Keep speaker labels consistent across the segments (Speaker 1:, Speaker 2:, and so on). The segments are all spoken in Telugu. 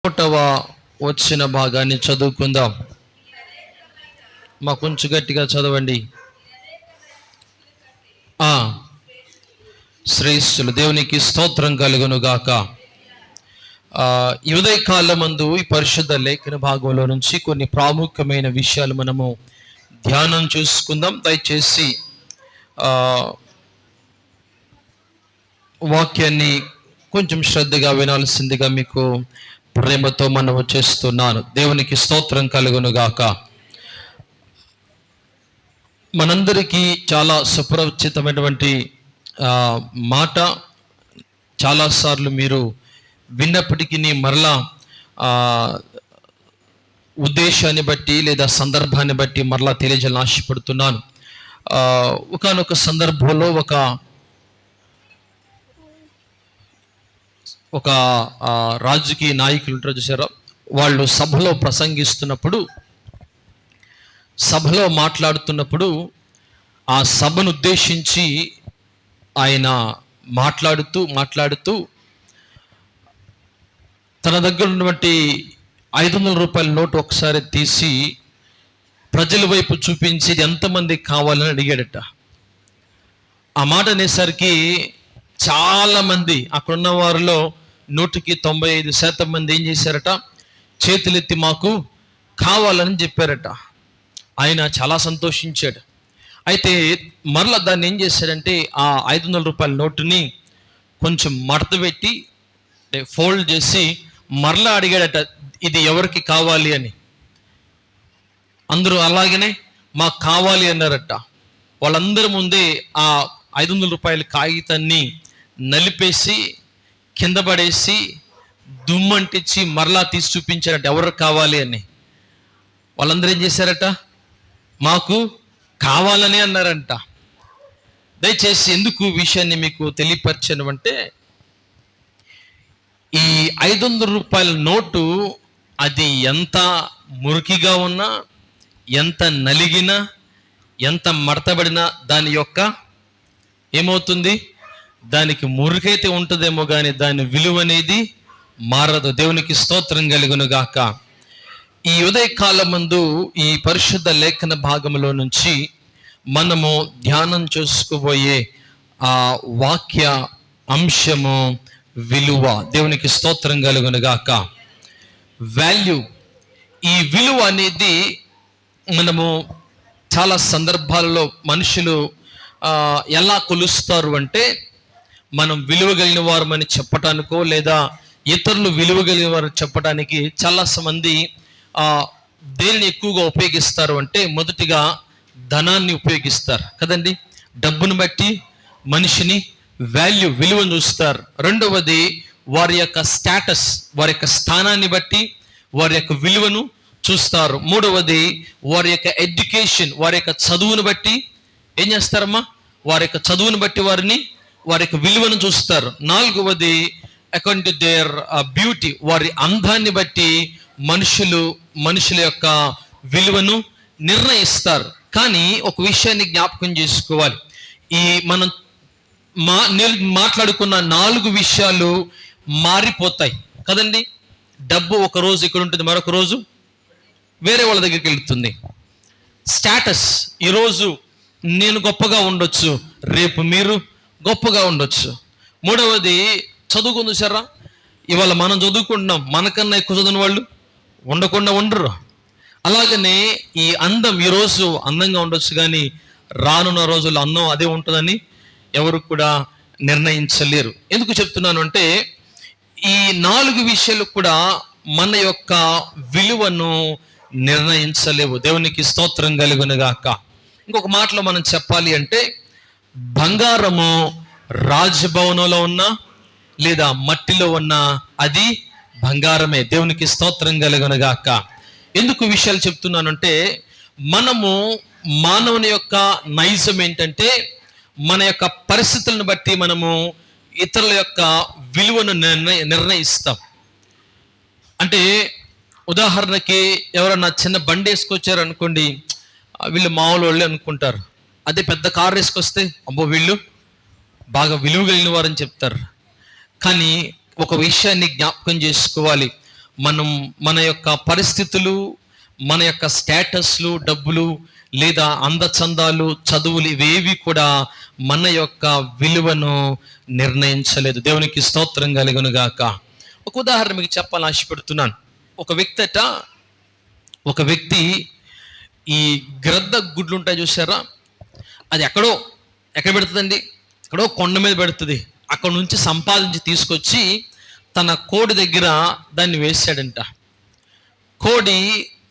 Speaker 1: ఒకటవ వచ్చిన భాగాన్ని చదువుకుందాం. మా కొంచెం గట్టిగా చదవండి. శ్రేష్ఠులు దేవునికి స్తోత్రం కలుగును గాక. ఈ ఉదయకాలమందు ఈ పరిశుద్ధ లేఖన భాగంలో నుంచి కొన్ని ప్రాముఖ్యమైన విషయాలు మనము ధ్యానం చేసుకుందాం. దయచేసి వాక్యాన్ని కొంచెం శ్రద్ధగా వినాల్సిందిగా మీకు ప్రేమతో మనము చేస్తున్నాను. దేవునికి స్తోత్రం కలుగును గాక. మనందరికీ చాలా సుపరిచితమైనటువంటి మాట, చాలాసార్లు మీరు విన్నప్పటికీ మరలా ఉద్దేశాన్ని బట్టి లేదా సందర్భాన్ని బట్టి మరలా తెలియజేయాలని ఆశపడుతున్నాను. ఒకానొక సందర్భంలో ఒక రాజకీయ నాయకులు ఉంటారు చూసారా, వాళ్ళు సభలో ప్రసంగిస్తున్నప్పుడు, సభలో మాట్లాడుతున్నప్పుడు ఆ సభను ఉద్దేశించి ఆయన మాట్లాడుతూ తన దగ్గర ఉన్నటువంటి 500 రూపాయల నోటు ఒకసారి తీసి ప్రజల వైపు చూపించి ఇది ఎంతమంది కావాలని అడిగాడట. ఆ మాట అనేసరికి చాలామంది అక్కడున్న వారిలో 95% మంది ఏం చేశారట, చేతులెత్తి మాకు కావాలని చెప్పారట. ఆయన చాలా సంతోషించాడు. అయితే మరలా దాన్ని ఏం చేశాడంటే ఆ 500 రూపాయల నోటుని కొంచెం మడత పెట్టి ఫోల్డ్ చేసి మరలా అడిగాడట, ఇది ఎవరికి కావాలి అని. అందరూ అలాగనే మాకు కావాలి అన్నారట. వాళ్ళందరి ముందే ఆ 500 రూపాయల కాగితాన్ని నలిపేసి కింద పడేసి దుమ్మంటించి మరలా తీసి చూపించారట ఎవరికి కావాలి అని. వాళ్ళందరూ ఏం చేశారట, మాకు కావాలని అన్నారంట. దయచేసి ఎందుకు విషయాన్ని మీకు తెలియపరచను అంటే, ఈ 500 రూపాయల నోటు అది ఎంత మురికిగా ఉన్నా, ఎంత నలిగినా, ఎంత మడతబడినా దాని యొక్క ఏమవుతుంది, దానికి మురికైతే ఉంటుందేమో కానీ దాని విలువ అనేది మారదు. దేవునికి స్తోత్రం కలుగును గాక. ఈ ఉదయకాలమందు ఈ పరిశుద్ధ లేఖన భాగంలో నుంచి మనము ధ్యానం చేసుకోబోయే ఆ వాక్య అంశము విలువ. దేవునికి స్తోత్రం కలుగును గాక. వాల్యూ, ఈ విలువ అనేది మనము చాలా సందర్భాలలో మనుషులు ఎలా కొలుస్తారు అంటే, మనం విలువ కలిగిన వారమని చెప్పటానికో లేదా ఇతరులు విలువ కలిగిన వారు చెప్పడానికి చాలా మంది దేనిని ఎక్కువగా ఉపయోగిస్తారు అంటే, మొదటిగా ధనాన్ని ఉపయోగిస్తారు కదండి. డబ్బును బట్టి మనిషిని విలువను చూస్తారు. రెండవది వారి యొక్క స్టేటస్, వారి యొక్క స్థానాన్ని బట్టి వారి యొక్క విలువను చూస్తారు. మూడవది వారి యొక్క ఎడ్యుకేషన్, వారి యొక్క చదువును బట్టి ఏం చేస్తారమ్మా, వారి యొక్క చదువును బట్టి వారి యొక్క విలువను చూస్తారు. నాలుగవది అకార్డింగ్ టు దేర్ బ్యూటీ, వారి అందాన్ని బట్టి మనుషుల యొక్క విలువను నిర్ణయిస్తారు. కానీ ఒక విషయాన్ని జ్ఞాపకం చేసుకోవాలి, ఈ మనం మాట్లాడుకున్న 4 విషయాలు మారిపోతాయి కదండి. డబ్బు ఒక రోజు ఇక్కడ ఉంటుంది, మరొక రోజు వేరే వాళ్ళ దగ్గరికి వెళ్తుంది. స్టేటస్, ఈరోజు నేను గొప్పగా ఉండొచ్చు, రేపు మీరు గొప్పగా ఉండొచ్చు. మూడవది చదువుకుంది సరా, ఇవాళ మనం చదువుకుంటున్నాం, మనకన్నా ఎక్కువ చదివిన వాళ్ళు ఉండకుండా ఉండరు. అలాగనే ఈ అందం, ఈరోజు అందంగా ఉండొచ్చు కానీ రానున్న రోజుల్లో అందం అదే ఉంటుందని ఎవరు కూడా నిర్ణయించలేరు. ఎందుకు చెప్తున్నాను అంటే, ఈ 4 విషయాలు కూడా మన యొక్క విలువను నిర్ణయించలేవు. దేవునికి స్తోత్రం కలుగును గాక. ఇంకొక మాటలో మనం చెప్పాలి అంటే, బంగారము రాజభవనంలో ఉన్నా లేదా మట్టిలో ఉన్నా అది బంగారమే. దేవునికి స్తోత్రం కలుగును గాక. ఎందుకు విషయాలు చెప్తున్నానంటే, మనము మానవుని యొక్క నైజం ఏంటంటే, మన యొక్క పరిస్థితులను బట్టి మనము ఇతరుల యొక్క విలువను నిర్ణయిస్తాం. అంటే ఉదాహరణకి ఎవరన్నా చిన్న బండి వేసుకొచ్చారు అనుకోండి, వీళ్ళు మామూలు వాళ్ళే అనుకుంటారు. అదే పెద్ద కారు వేసుకొస్తే అబ్బో వీళ్ళు బాగా విలువ కలిగిన వారని చెప్తారు. కానీ ఒక విషయాన్ని జ్ఞాపకం చేసుకోవాలి, మన యొక్క పరిస్థితులు, మన యొక్క స్టేటస్లు, డబ్బులు లేదా అందచందాలు, చదువులు ఇవేవి కూడా మన యొక్క విలువను నిర్ణయించలేదు. దేవునికి స్తోత్రం కలుగును గాక. ఒక ఉదాహరణ మీకు చెప్పాలని ఆశపడుతున్నాను. ఒక వ్యక్తి ఈ గ్రద్ద గుడ్లు ఉంటాయి చూసారా, అది ఎక్కడ పెడుతుందండి? ఎక్కడో కొండ మీద పెడుతుంది. అక్కడ నుంచి సంపాదించి తీసుకొచ్చి తన కోడి దగ్గర దాన్ని వేసాడంట. కోడి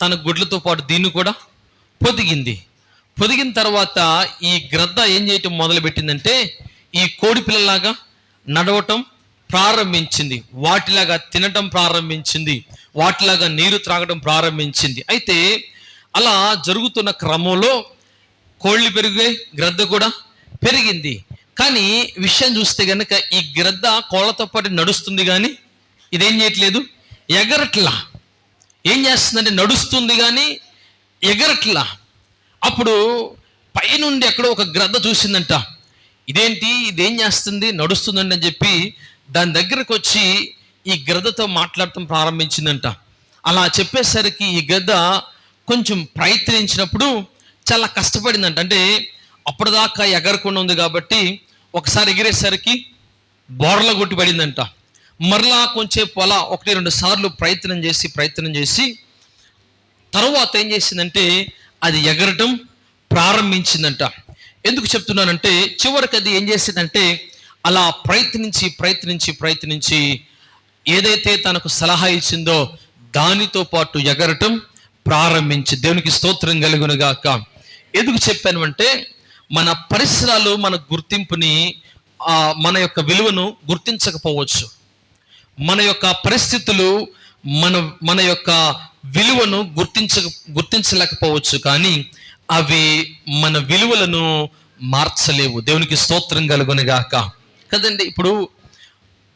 Speaker 1: తన గుడ్లతో పాటు దీన్ని కూడా పొదిగిన తర్వాత ఈ గ్రద్ద ఏం చేయటం మొదలుపెట్టిందంటే, ఈ కోడి పిల్లలాగా నడవటం ప్రారంభించింది, వాటిలాగా తినటం ప్రారంభించింది, వాటిలాగా నీరు త్రాగడం ప్రారంభించింది. అయితే అలా జరుగుతున్న క్రమంలో కోళ్ళు పెరిగాయి, గ్రద్ద కూడా పెరిగింది. కానీ విషయం చూస్తే కనుక ఈ గ్రద్ద కోళ్ళతో పాటు నడుస్తుంది, కానీ ఇదేం చేయట్లేదు, ఎగరట్లా. ఏం చేస్తుందంటే నడుస్తుంది కానీ ఎగరట్లా. అప్పుడు పైనుండి ఎక్కడో ఒక గ్రద్ద చూసిందంట, ఇదేం చేస్తుంది, నడుస్తుందండి అని చెప్పి దాని దగ్గరకు వచ్చి ఈ గ్రద్దతో మాట్లాడటం ప్రారంభించిందంట. అలా చెప్పేసరికి ఈ గద్ద కొంచెం ప్రయత్నించినప్పుడు చాలా కష్టపడిందంట. అంటే అప్పటిదాకా ఎగరకుండా ఉంది కాబట్టి ఒకసారి ఎగిరేసరికి బోర్ల కొట్టి పడిందంట. మరలా కొంచెం అలా 1-2 సార్లు ప్రయత్నం చేసి తర్వాత ఏం చేసిందంటే అది ఎగరటం ప్రారంభించిందంట. ఎందుకు చెప్తున్నానంటే చివరికి అది ఏం చేసిందంటే అలా ప్రయత్నించి ఏదైతే తనకు సలహా ఇచ్చిందో దానితో పాటు ఎగరటం ప్రారంభించి. దేవునికి స్తోత్రం కలుగును గాక. ఎందుకు చెప్పాను అంటే మన పరిసరాలు మన గుర్తింపుని, మన యొక్క విలువను గుర్తించకపోవచ్చు. మన యొక్క పరిస్థితులు మన యొక్క విలువను గుర్తించలేకపోవచ్చు, కానీ అవి మన విలువలను మార్చలేవు. దేవునికి స్తోత్రం కలుగును గాక. కదండి, ఇప్పుడు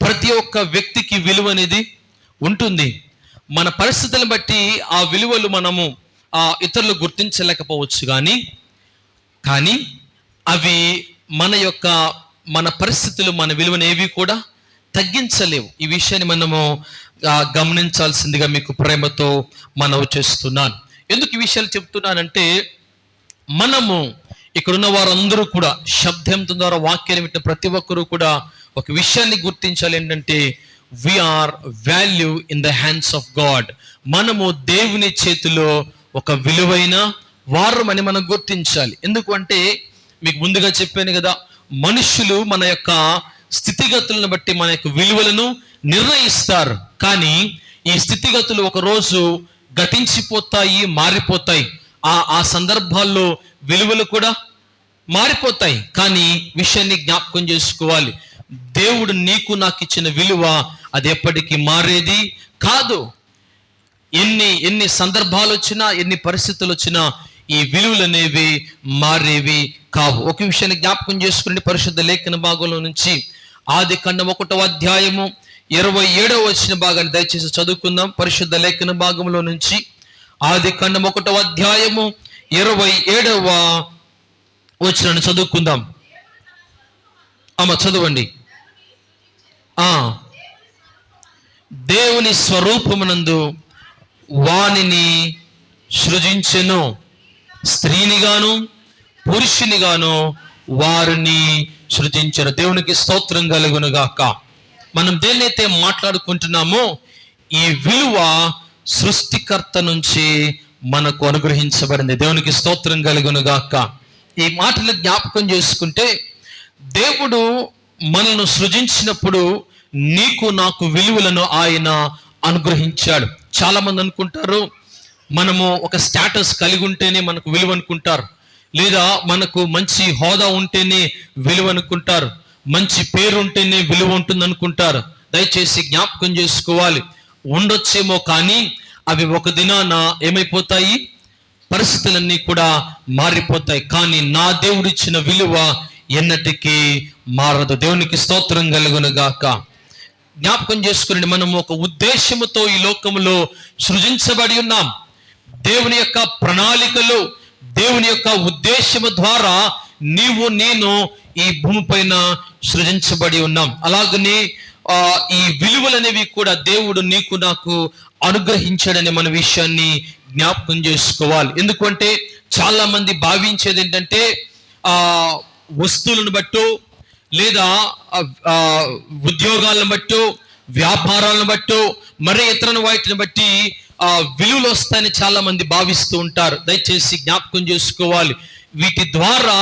Speaker 1: ప్రతి ఒక్క వ్యక్తికి విలువ అనేది ఉంటుంది. మన పరిస్థితులను బట్టి ఆ విలువలు మనము ఇతరులు గుర్తించలేకపోవచ్చు, కానీ అవి మన పరిస్థితులు మన విలువను ఏవి కూడా తగ్గించలేవు. ఈ విషయాన్ని మనము గమనించాల్సిందిగా మీకు ప్రేమతో మనవి చేస్తున్నాను. ఎందుకు ఈ విషయాలు చెప్తున్నానంటే మనము ఇక్కడున్న వారందరూ కూడా శబ్దంతో ద్వారా వాక్యాన్ని వింటున్న ప్రతి ఒక్కరూ కూడా ఒక విషయాన్ని గుర్తించాలి. ఏంటంటే we are value in the hands of God. మనము దేవుని చేతిలో ఒక విలువైన వారమని మనం గుర్తించాలి. ఎందుకు అంటే మీకు ముందుగా చెప్పాను కదా, మనుషులు మన యొక్క స్థితిగతులను బట్టి మన యొక్క విలువలను నిర్ణయిస్తారు. కానీ ఈ స్థితిగతులు ఒకరోజు గతించిపోతాయి, మారిపోతాయి. ఆ సందర్భాల్లో విలువలు కూడా మారిపోతాయి. కానీ విషయాన్ని జ్ఞాపకం చేసుకోవాలి, దేవుడు నీకు నాకు ఇచ్చిన విలువ అది ఎప్పటికీ మారేది కాదు. ఎన్ని సందర్భాలు వచ్చినా, ఎన్ని పరిస్థితులు వచ్చినా ఈ విలువలు అనేవి మారేవి కావు. ఒక విషయాన్ని జ్ఞాపకం చేసుకుని పరిశుద్ధ లేఖన భాగంలో నుంచి ఆదికాండం 1వ అధ్యాయము 27వ వచన భాగాన్ని దయచేసి చదువుకుందాం. పరిశుద్ధ లేఖన భాగంలో నుంచి ఆదికాండం 1వ అధ్యాయము 27వ వచనాన్ని చదువుకుందాం. చదవండి. దేవుని స్వరూపమునందు వానిని సృజించెను, స్త్రీనిగాను పురుషునిగాను వారిని సృజించెను. దేవునికి స్తోత్రం కలుగును గాక. మనం దేన్నైతే మాట్లాడుకుంటున్నామో ఈ విలువ సృష్టికర్త నుంచి మనకు అనుగ్రహించబడింది. దేవునికి స్తోత్రం కలుగును గాక. ఈ మాటలు జ్ఞాపకం చేసుకుంటే దేవుడు మనను సృజించినప్పుడు నీకు నాకు విలువలను ఆయన అనుగ్రహించాడు. చాలా మంది అనుకుంటారు మనము ఒక స్టేటస్ కలిగి ఉంటేనే మనకు విలువ అనుకుంటారు, లేదా మనకు మంచి హోదా ఉంటేనే విలువ అనుకుంటారు, మంచి పేరు ఉంటేనే విలువ ఉంటుంది అనుకుంటారు. దయచేసి జ్ఞాపకం చేసుకోవాలి, ఉండొచ్చేమో కానీ అవి ఒక దినాన ఏమైపోతాయి, పరిస్థితులన్నీ కూడా మారిపోతాయి. కానీ నా దేవుడిచ్చిన విలువ ఎన్నటికీ మారదు. దేవునికి స్తోత్రం కలుగును గాక. జ్ఞాపకం చేసుకుని మనము ఒక ఉద్దేశముతో ఈ లోకములో సృజించబడి ఉన్నాం. దేవుని యొక్క ప్రణాళికలు, దేవుని యొక్క ఉద్దేశము ద్వారా నీవు నేను ఈ భూమి పైన సృజించబడి ఉన్నాం. అలాగనే ఈ విలువలు అనేవి కూడా దేవుడు నీకు నాకు అనుగ్రహించాడనే మన విషయాన్ని జ్ఞాపకం చేసుకోవాలి. ఎందుకంటే చాలా మంది భావించేది ఏంటంటే వస్తువులను బట్టో లేదా ఉద్యోగాలను బట్టో వ్యాపారాలను బట్టో మరే ఇతర వాటిని బట్టి విలువలు వస్తాయని చాలా మంది భావిస్తూ ఉంటారు. దయచేసి జ్ఞాపకం చేసుకోవాలి, వీటి ద్వారా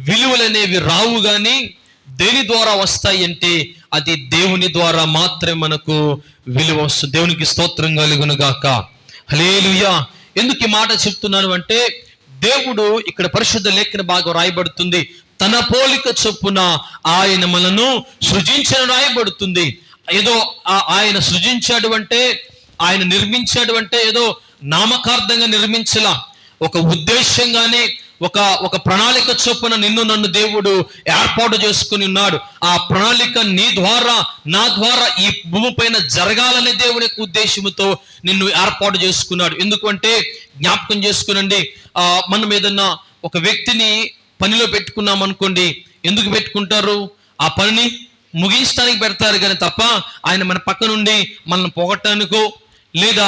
Speaker 1: విలువలు అనేవి రావు. కానీ దేని ద్వారా వస్తాయి అంటే అది దేవుని ద్వారా మాత్రమే మనకు విలువ వస్తుంది. దేవునికి స్తోత్రం కలుగును గాక. హల్లెలూయా. ఎందుకు ఈ మాట చెప్తున్నాను అంటే, దేవుడు ఇక్కడ పరిశుద్ధ లేఖన భాగం రాయబడుతుంది, తన పోలిక చొప్పున ఆయన మనను సృజించిన రాయబడుతుంది. ఏదో ఆయన సృజించాడు అంటే, ఆయన నిర్మించాడు అంటే ఏదో నామకార్థంగా నిర్మించలా, ఒక ఉద్దేశంగానే ఒక ప్రణాళిక చొప్పున నిన్ను నన్ను దేవుడు ఏర్పాటు చేసుకుని ఉన్నాడు. ఆ ప్రణాళిక నీ ద్వారా నా ద్వారా ఈ భూమి పైన జరగాలనే దేవుని యొక్క ఉద్దేశంతో నిన్ను ఏర్పాటు చేసుకున్నాడు. ఎందుకంటే జ్ఞాపకం చేసుకునండి, మనం ఏదన్నా ఒక వ్యక్తిని పనిలో పెట్టుకున్నాం అనుకోండి, ఎందుకు పెట్టుకుంటారు? ఆ పనిని ముగించడానికి పెడతారు కానీ తప్ప ఆయన మన పక్క నుండి మనల్ని పొగటానికో లేదా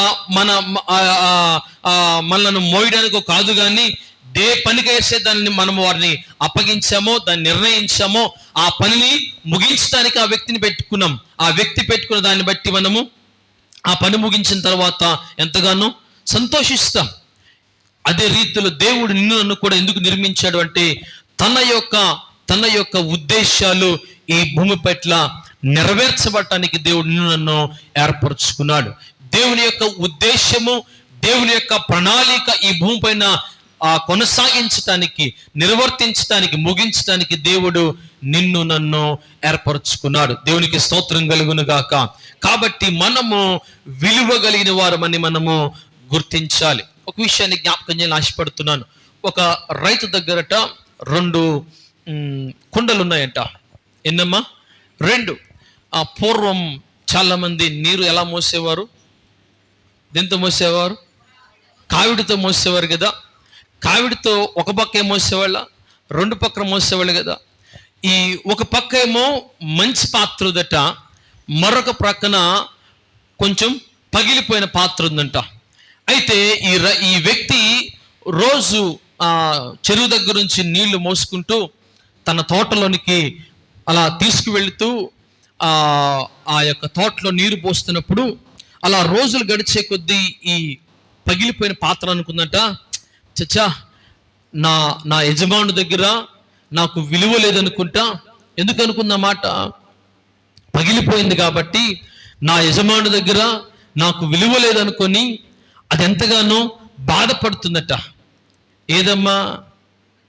Speaker 1: మనల్ని మోయడానికో కాదు. కానీ ఏ పనికి వేసే దాన్ని మనము వారిని అప్పగించామో, దాన్ని నిర్ణయించామో, ఆ పనిని ముగించడానికి ఆ వ్యక్తిని పెట్టుకున్నాం. ఆ వ్యక్తి పెట్టుకున్న దాన్ని బట్టి మనము ఆ పని ముగించిన తర్వాత ఎంతగానో సంతోషిస్తాం. అదే రీతిలో దేవుడు నిన్ను నన్ను కూడా ఎందుకు నిర్మించాడు అంటే, తన యొక్క ఉద్దేశాలు ఈ భూమి పట్ల నెరవేర్చబడటానికి దేవుడు నిన్ను నన్ను ఏర్పరచుకున్నాడు. దేవుని యొక్క ఉద్దేశము, దేవుని యొక్క ప్రణాళిక ఈ భూమి పైన కొనసాగించటానికి, నిర్వర్తించటానికి, ముగించటానికి దేవుడు నిన్ను నన్ను ఏర్పరచుకున్నాడు. దేవునికి స్తోత్రం కలుగును గాక. కాబట్టి మనము విలువ కలిగిన వారమని మనము గుర్తించాలి. ఒక విషయాన్ని జ్ఞాపకం చేయాలని ఆశపడుతున్నాను. ఒక రైతు దగ్గరట 2 కుండలు ఉన్నాయంట. ఎన్నమ్మా? 2. పూర్వం చాలా మంది నీరు ఎలా మోసేవారు? దేంతో మోసేవారు? కావిడితో మోసేవారు కదా. కావిడితో ఒక పక్క ఏమో మోసేవాళ్ళ, 2 పక్కన మోసేవాళ్ళు కదా. ఈ ఒక పక్క ఏమో మంచి పాత్ర ఉందట, మరొక ప్రక్కన కొంచెం పగిలిపోయిన పాత్ర ఉందంట. అయితే ఈ వ్యక్తి రోజు చెరువు దగ్గర నుంచి నీళ్లు మోసుకుంటూ తన తోటలోనికి అలా తీసుకువెళుతూ ఆ యొక్క తోటలో నీరు పోస్తున్నప్పుడు అలా రోజులు గడిచే కొద్దీ ఈ పగిలిపోయిన పాత్ర అనుకుందంట, చచ్చా నా యజమాను దగ్గర నాకు విలువ లేదనుకుంటా. ఎందుకు అనుకున్న మాట? పగిలిపోయింది కాబట్టి నా యజమాను దగ్గర నాకు విలువ లేదనుకొని అది ఎంతగానో బాధపడుతుందట. ఏదమ్మా?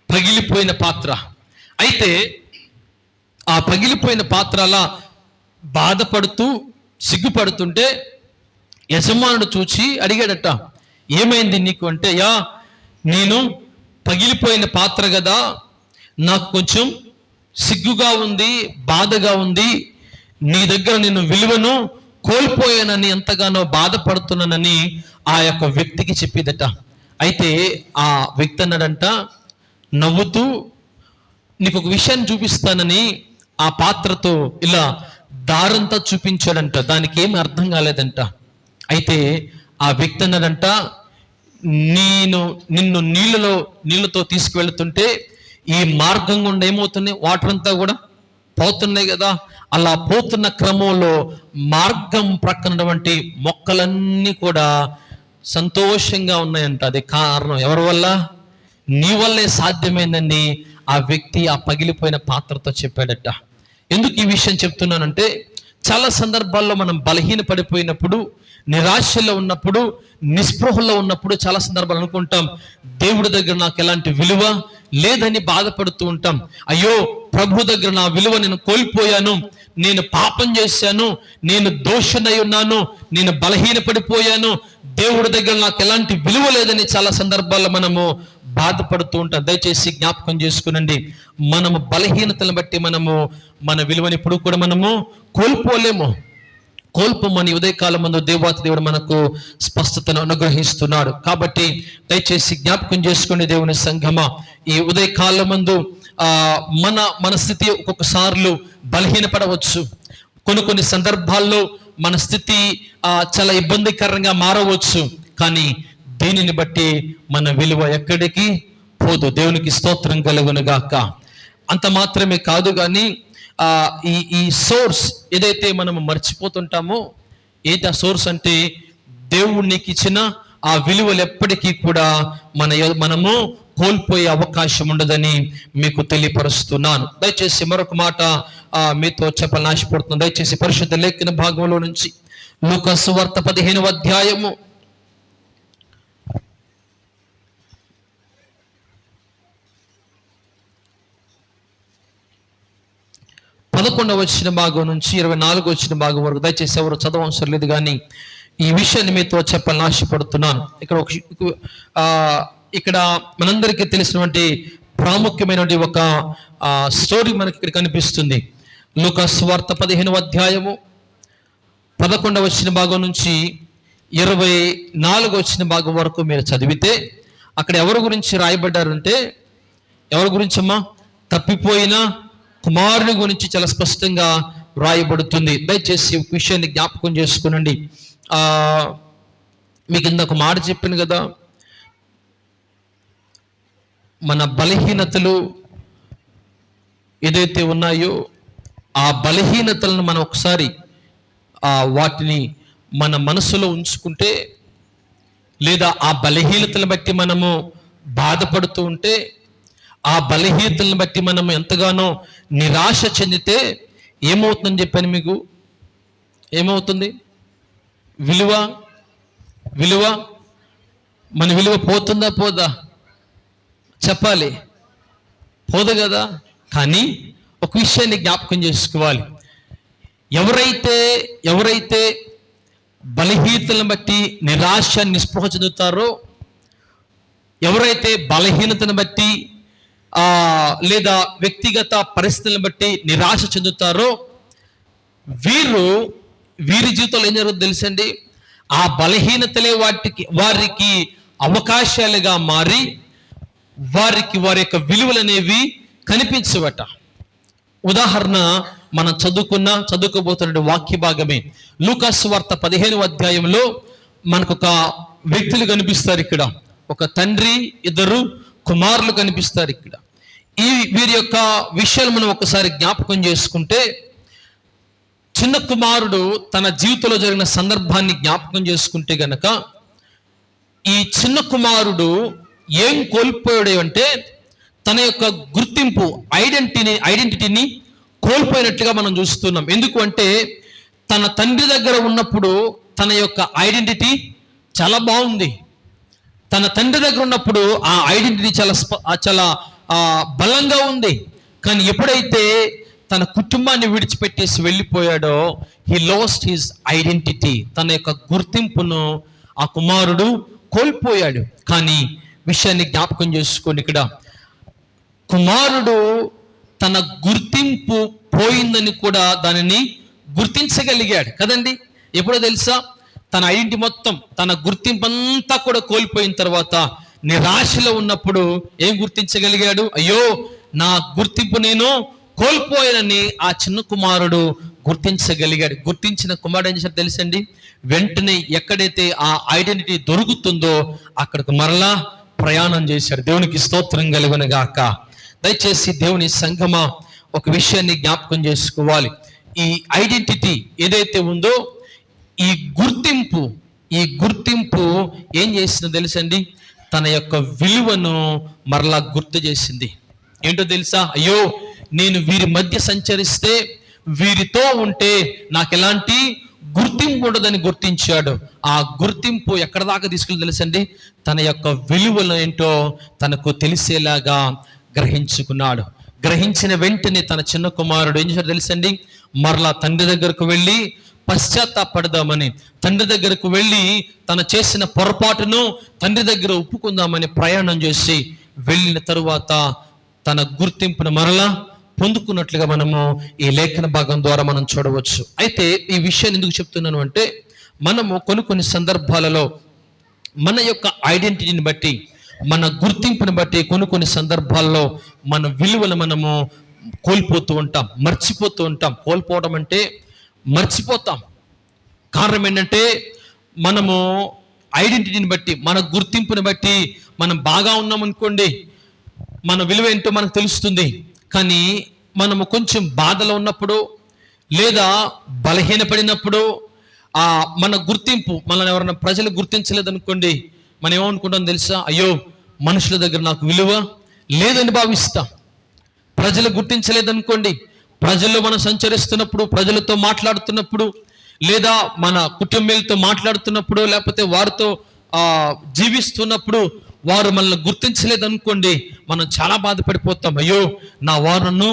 Speaker 1: పగిలిపోయిన పాత్ర. అయితే ఆ పగిలిపోయిన పాత్ర అలా బాధపడుతూ సిగ్గుపడుతుంటే యజమానుడు చూచి అడిగాడట, ఏమైంది నీకు అంటే, యా నేను పగిలిపోయిన పాత్ర కదా, నాకు కొంచెం సిగ్గుగా ఉంది, బాధగా ఉంది, నీ దగ్గర నేను విలువను కోల్పోయానని ఎంతగానో బాధపడుతున్నానని ఆ యొక్క వ్యక్తికి చెప్పేదట. అయితే ఆ వ్యక్తి అన్నాడంట నవ్వుతూ, నీకు ఒక విషయాన్ని చూపిస్తానని ఆ పాత్రతో ఇలా దారంతా చూపించాడంట. దానికి ఏమి అర్థం కాలేదంట. అయితే ఆ వ్యక్తి అన్నాడంట, నిన్ను నీళ్ళతో తీసుకువెళ్తుంటే ఈ మార్గం గుండా ఏమవుతున్నాయి? వాటర్ అంతా కూడా పోతున్నాయి కదా. అలా పోతున్న క్రమంలో మార్గం ప్రక్కనటువంటి మొక్కలన్నీ కూడా సంతోషంగా ఉన్నాయంట. అది కారణం ఎవరి వల్ల? నీ వల్లే సాధ్యమైందని ఆ వ్యక్తి ఆ పగిలిపోయిన పాత్రతో చెప్పాడట. ఎందుకు ఈ విషయం చెప్తున్నానంటే, చాలా సందర్భాల్లో మనం బలహీన పడిపోయినప్పుడు, నిరాశలో ఉన్నప్పుడు, నిస్పృహలో ఉన్నప్పుడు చాలా సందర్భాలు అనుకుంటాం, దేవుడి దగ్గర నాకు ఎలాంటి విలువ లేదని బాధపడుతూ ఉంటాం. అయ్యో, ప్రభు దగ్గర నా విలువ నేను కోల్పోయాను, నేను పాపం చేశాను, నేను దోషునై ఉన్నాను, నేను బలహీన పడిపోయాను, దేవుడి దగ్గర నాకు ఎలాంటి విలువ లేదని చాలా సందర్భాల్లో మనము బాధపడుతూ ఉంటాం. దయచేసి జ్ఞాపకం చేసుకునండి, మనము బలహీనతలను బట్టి మన విలువని ఎప్పుడు కూడా మనము కోల్పోలేము. కోల్పోమని ఉదయకాలం ముందు దేవాతి దేవుడు మనకు స్పష్టతను అనుగ్రహిస్తున్నాడు. కాబట్టి దయచేసి జ్ఞాపకం చేసుకోండి దేవుని సంఘమా, ఈ ఉదయకాలం ముందు మన స్థితి ఒక్కొక్కసార్లు బలహీనపడవచ్చు. కొన్ని సందర్భాల్లో మన స్థితి చాలా ఇబ్బందికరంగా మారవచ్చు, కానీ దీనిని బట్టి మన విలువ ఎక్కడికి పోదు. దేవునికి స్తోత్రం కలుగును గాక. అంత మాత్రమే కాదు, కానీ ఈ సోర్స్ ఏదైతే మనం మర్చిపోతుంటామో, ఏది ఆ సోర్స్ అంటే దేవుడు నీకు ఇచ్చిన ఆ విలువలు ఎప్పటికీ కూడా మనము కోల్పోయే అవకాశం ఉండదని మీకు తెలియపరుస్తున్నాను. దయచేసి మరొక మాట మీతో చెప్పాలని ఆశపడుతున్నాను. దయచేసి పరిశుద్ధ లేఖన భాగంలో నుంచి లూకా సువార్త 15వ అధ్యాయము 11వ వచ్చిన భాగం నుంచి 24వ వచ్చిన భాగం వరకు దయచేసి ఎవరు చదవవసరం లేదు, కానీ ఈ విషయాన్ని మీతో చెప్పాలని ఆశపడుతున్నాను. ఇక్కడ మనందరికీ తెలిసినటువంటి ప్రాముఖ్యమైనటువంటి ఒక స్టోరీ మనకి ఇక్కడ కనిపిస్తుంది. లూకా సువార్త 15వ అధ్యాయము 11వ వచ్చిన భాగం నుంచి 24వ వచ్చిన భాగం వరకు మీరు చదివితే అక్కడ ఎవరి గురించి రాయబడ్డారంటే, ఎవరి గురించమ్మా? తప్పిపోయిన కుమారుని గురించి చాలా స్పష్టంగా వ్రాయబడుతుంది. దయచేసి ఒక విషయాన్ని జ్ఞాపకం చేసుకునండి. మీకు ఇందాక మాట చెప్పాను కదా, మన బలహీనతలు ఏదైతే ఉన్నాయో ఆ బలహీనతలను మనం ఒకసారి వాటిని మన మనసులో ఉంచుకుంటే, లేదా ఆ బలహీనతలను బట్టి మనము బాధపడుతూ ఉంటే, ఆ బలహీనతలను బట్టి మనం ఎంతగానో నిరాశ చెందితే ఏమవుతుందని చెప్పాను మీకు? ఏమవుతుంది? విలువ మన విలువ పోతుందా పోదా? చెప్పాలి. పోదు కదా. కానీ ఒక విషయాన్ని జ్ఞాపకం చేసుకోవాలి. ఎవరైతే బలహీనతలను బట్టి నిరాశ నిస్పృహ చెందుతారో, ఎవరైతే బలహీనతను బట్టి లేదా వ్యక్తిగత పరిస్థితులను బట్టి నిరాశ చెందుతారో, వీరి జీవితంలో ఏం జరుగుతుందో తెలుసండి, ఆ బలహీనతలే వారికి అవకాశాలుగా మారి వారి యొక్క విలువలు అనేవి కనిపించవట. ఉదాహరణ మనం చదువుకోబోతున్న వాక్య భాగమే లూకా సువార్త 15వ అధ్యాయంలో మనకు ఒక వ్యక్తులు కనిపిస్తారు. ఇక్కడ ఒక తండ్రి, 2 కుమారులు కనిపిస్తారు. ఇక్కడ వీరి యొక్క విషయాలు మనం ఒకసారి జ్ఞాపకం చేసుకుంటే, చిన్న కుమారుడు తన జీవితంలో జరిగిన సందర్భాన్ని జ్ఞాపకం చేసుకుంటే గనక, ఈ చిన్న కుమారుడు ఏం కోల్పోయాడు అంటే తన యొక్క గుర్తింపు, ఐడెంటిటీని కోల్పోయినట్లుగా మనం చూస్తున్నాం. ఎందుకు అంటే తన తండ్రి దగ్గర ఉన్నప్పుడు తన యొక్క ఐడెంటిటీ చాలా బాగుంది. తన తండ్రి దగ్గర ఉన్నప్పుడు ఆ ఐడెంటిటీ చాలా బలంగా ఉంది. కానీ ఎప్పుడైతే తన కుటుంబాన్ని విడిచిపెట్టేసి వెళ్ళిపోయాడో, హీ లాస్ట్ హిస్ ఐడెంటిటీ, తన యొక్క గుర్తింపును ఆ కుమారుడు కోల్పోయాడు. కానీ విషయాన్ని జ్ఞాపకం చేసుకోండి, ఇక్కడ కుమారుడు తన గుర్తింపు పోయిందని కూడా దానిని గుర్తించగలిగాడు కదండి. ఎప్పుడో తెలుసా? తన ఐడెంటిటీ మొత్తం, తన గుర్తింపు అంతా కూడా కోల్పోయిన తర్వాత నిరాశలో ఉన్నప్పుడు ఏం గుర్తించగలిగాడు? అయ్యో, నా గుర్తింపు నేను కోల్పోయానని ఆ చిన్న కుమారుడు గుర్తించగలిగాడు. గుర్తించిన కుమారుడు ఏం చేశాడు తెలుసండి? వెంటనే ఎక్కడైతే ఆ ఐడెంటిటీ దొరుకుతుందో అక్కడికి మరలా ప్రయాణం చేశాడు. దేవునికి స్తోత్రం కలుగును గాక. దయచేసి దేవుని సంఘమా, ఒక విషయాన్ని జ్ఞాపకం చేసుకోవాలి. ఈ ఐడెంటిటీ ఏదైతే ఉందో, ఈ గుర్తింపు ఏం చేసిందో తెలుసండి? తన యొక్క విలువను మరలా గుర్తు చేసింది. ఏంటో తెలుసా? అయ్యో, నేను వీరి మధ్య సంచరిస్తే, వీరితో ఉంటే నాకు ఎలాంటి గుర్తింపు ఉండదని గుర్తించాడు. ఆ గుర్తింపు ఎక్కడ దాకా తీసుకెళ్ళి తెలుసండి? తన యొక్క విలువలు ఏంటో తనకు తెలిసేలాగా గ్రహించుకున్నాడు. గ్రహించిన వెంటనే తన చిన్న కుమారుడు ఏం చేశాడు తెలుసండి? మరలా తండ్రి దగ్గరకు వెళ్ళి పశ్చాత్తాపడదామని, తండ్రి దగ్గరకు వెళ్ళి తను చేసిన పొరపాటును తండ్రి దగ్గర ఒప్పుకుందామని ప్రయాణం చేసి వెళ్ళిన తరువాత తన గుర్తింపును మరలా పొందుకున్నట్లుగా మనము ఈ లేఖన భాగం ద్వారా మనం చూడవచ్చు. అయితే ఈ విషయాన్ని ఎందుకు చెప్తున్నాను అంటే, మనము కొన్ని సందర్భాలలో మన యొక్క ఐడెంటిటీని బట్టి, మన గుర్తింపుని బట్టి కొన్ని సందర్భాల్లో మన విలువలు మనము కోల్పోతూ ఉంటాం, మర్చిపోతూ ఉంటాం. కోల్పోవడం అంటే మర్చిపోతాం. కారణం ఏంటంటే మనము ఐడెంటిటీని బట్టి, మన గుర్తింపుని బట్టి మనం బాగా ఉన్నాం అనుకోండి, మన విలువ ఏంటో మనకు తెలుస్తుంది. కానీ మనము కొంచెం బాధలో ఉన్నప్పుడు లేదా బలహీనపడినప్పుడు మన గుర్తింపు, మనల్ని ఎవరైనా ప్రజలు గుర్తించలేదనుకోండి, మనం ఏమనుకుంటాం తెలుసా? అయ్యో, మనుషుల దగ్గర నాకు విలువ లేదని భావిస్తాం. ప్రజలు గుర్తించలేదనుకోండి, ప్రజల్లో మనం సంచరిస్తున్నప్పుడు, ప్రజలతో మాట్లాడుతున్నప్పుడు, లేదా మన కుటుంబీలతో మాట్లాడుతున్నప్పుడు, లేకపోతే వారితో జీవిస్తున్నప్పుడు వారు మనల్ని గుర్తించలేదనుకోండి, మనం చాలా బాధపడిపోతాం. అయ్యో, నా వారు నన్ను